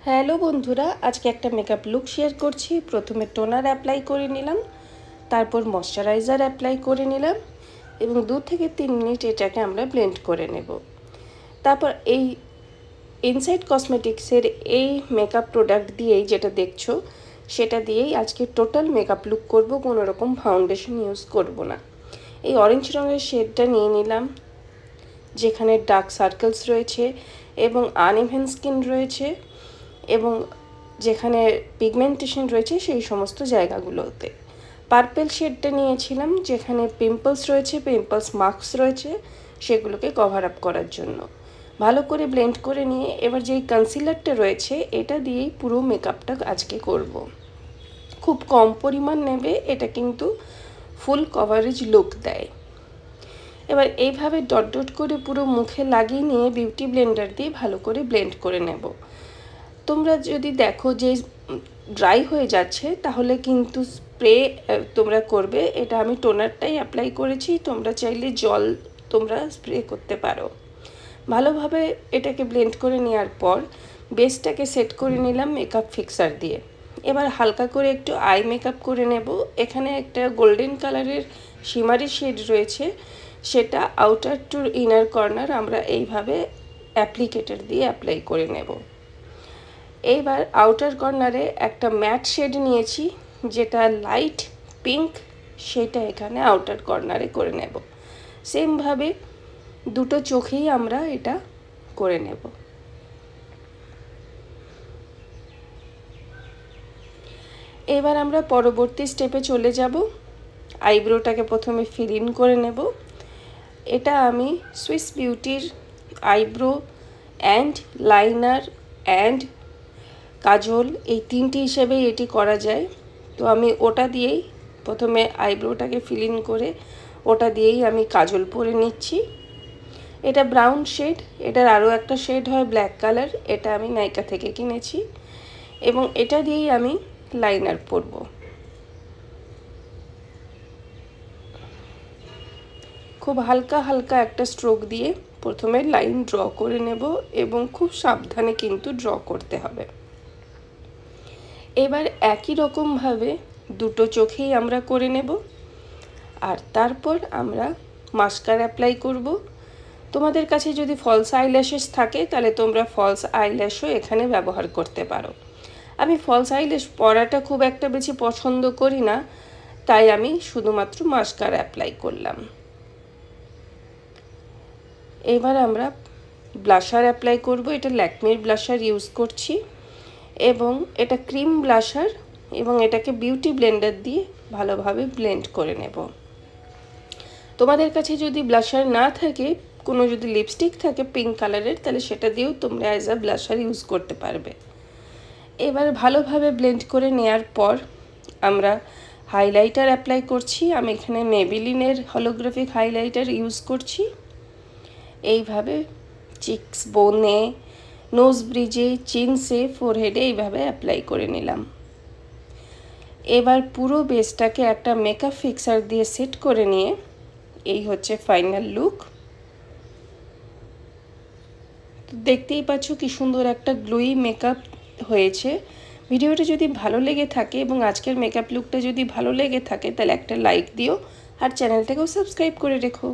Hello বন্ধুরা, আজকে একটা মেকআপ লুক শেয়ার করছি। প্রথমে টোনার অ্যাপ্লাই করে নিলাম, তারপর ময়শ্চারাইজার অ্যাপ্লাই করে নিলাম এবং 2 থেকে 3 মিনিট এটাকে আমরা ব্লেন্ড করে নেব। তারপর এই ইনসাইড কসমেটিক্সের এই মেকআপ প্রোডাক্ট দিয়েই, যেটা দেখছো সেটা দিয়েই আজকে টোটাল মেকআপ লুক করব, কোনো রকম ফাউন্ডেশন ইউজ করব না। এই অরেঞ্জ রঙের শেডটা নিয়ে নিলাম, যেখানে ডার্ক সার্কেলস রয়েছে এবং আনইভেন স্কিন রয়েছে এবং যেখানে পিগমেন্টেশন রয়েছে সেই সমস্ত জায়গাগুলোতে। পার্পল শেডটা নিয়েছিলাম, যেখানে পিম্পলস রয়েছে, পিম্পলস মার্কস রয়েছে, সেগুলোকে কভার আপ করার জন্য। ভালো করে ব্লেন্ড করে নিয়ে এবার যেই কনসিলারটা রয়েছে এটা দিয়েই পুরো মেকআপটা আজকে করব। খুব কম পরিমাণ নেবে, এটা কিন্তু ফুল কভারেজ লুক দেয়। এবার এইভাবে ডট ডট করে পুরো মুখে লাগিয়ে নিয়ে বিউটি ব্লেন্ডার দিয়ে ভালো করে ব্লেন্ড করে নেব। তোমরা যদি দেখো যে ড্রাই হয়ে যাচ্ছে, তাহলে কিন্তু স্প্রে তোমরা করবে। এটা আমি টোনারটাই অ্যাপ্লাই করেছি, তোমরা চাইলে জল তোমরা স্প্রে করতে পারো। ভালোভাবে এটাকে ব্লেন্ড করে নেওয়ার পর বেসটাকে সেট করে নিলাম মেকআপ ফিক্সার দিয়ে। এবার হালকা করে একটু আই মেকআপ করে নেব। এখানে একটা গোল্ডেন কালারের শিমারি শেড রয়েছে, সেটা আউটার টু ইনার কর্নার আমরা এইভাবে অ্যাপ্লিকেটর দিয়ে অ্যাপ্লাই করে নেব। এইবার আউটার কর্নারে একটা ম্যাট শেড নিয়েছি, যেটা লাইট পিঙ্ক, সেটা এখানে আউটার কর্নারে করে নেব। সেমভাবে দুটো চোখেই আমরা এটা করে নেব। এবার আমরা পরবর্তী স্টেপে চলে যাব। আইব্রোটাকে প্রথমে ফিল ইন করে নেব। এটা আমি সুইস বিউটির eyebrow and liner and kajal, এই তিনটি হিসেবেই এটি করা যায়। তো আমি ওটা দিয়েই প্রথমে আইব্রোটাকে ফিল ইন করে ওটা দিয়েই আমি কাজল পরে নিচ্ছি। এটা ব্রাউন শেড, এটার আরও একটা শেড হয় ব্ল্যাক কালার, এটা আমি নাইকা থেকে কিনেছি এবং এটা দিয়েই আমি লাইনার পরব। খুব হালকা হালকা একটা স্ট্রোক দিয়ে প্রথমে লাইন ড্র করে নেব এবং খুব সাবধানে কিন্তু ড্র করতে হবে। এবার একই রকমভাবে দুটো চোখেই আমরা করে নেব আর তারপর আমরা মাস্কারা অ্যাপ্লাই করব। তোমাদের কাছে যদি ফলস আইল্যাশেস থাকে তাহলে তোমরা ফলস আইল্যাশও এখানে ব্যবহার করতে পারো। আমি ফলস আইল্যাশ পরাটা খুব একটা বেশি পছন্দ করি না, তাই আমি শুধুমাত্র মাস্কারা অ্যাপ্লাই করলাম। এবার আমরা ব্লাশার অ্যাপ্লাই করব। এটা ল্যাকমির ব্লাশার ইউজ করছি এবং এটা ক্রিম ব্লাশার, এবং এটাকে বিউটি ব্লেন্ডার দিয়ে ভালোভাবে ব্লেন্ড করে নেব। তোমাদের কাছে যদি ব্লাশার না থাকে, কোনো যদি লিপস্টিক থাকে পিঙ্ক কালারের, তাহলে সেটা দিয়েও তোমরা অ্যাজ আ ব্লাশার ইউজ করতে পারবে। এবার ভালোভাবে ব্লেন্ড করে নেওয়ার পর আমরা হাইলাইটার অ্যাপ্লাই করছি। আমি এখানে মেবিলিনের হলোগ্রাফিক হাইলাইটার ইউজ করছি। এইভাবে চিকস বোনে, নোজ ব্রিজে, চিনসে, ফোরহেডে এইভাবে অ্যাপ্লাই করে নিলাম। এবার পুরো বেসটাকে একটা মেকআপ ফিক্সার দিয়ে সেট করে নিয়ে এই হচ্ছে ফাইনাল লুক। দেখতেই পাচ্ছ কি সুন্দর একটা গ্লোই মেকআপ হয়েছে। ভিডিওটা যদি ভালো লেগে থাকে এবং আজকের মেকআপ লুকটা যদি ভালো লেগে থাকে, তাহলে একটা লাইক দিও আর চ্যানেলটাকেও সাবস্ক্রাইব করে রেখো।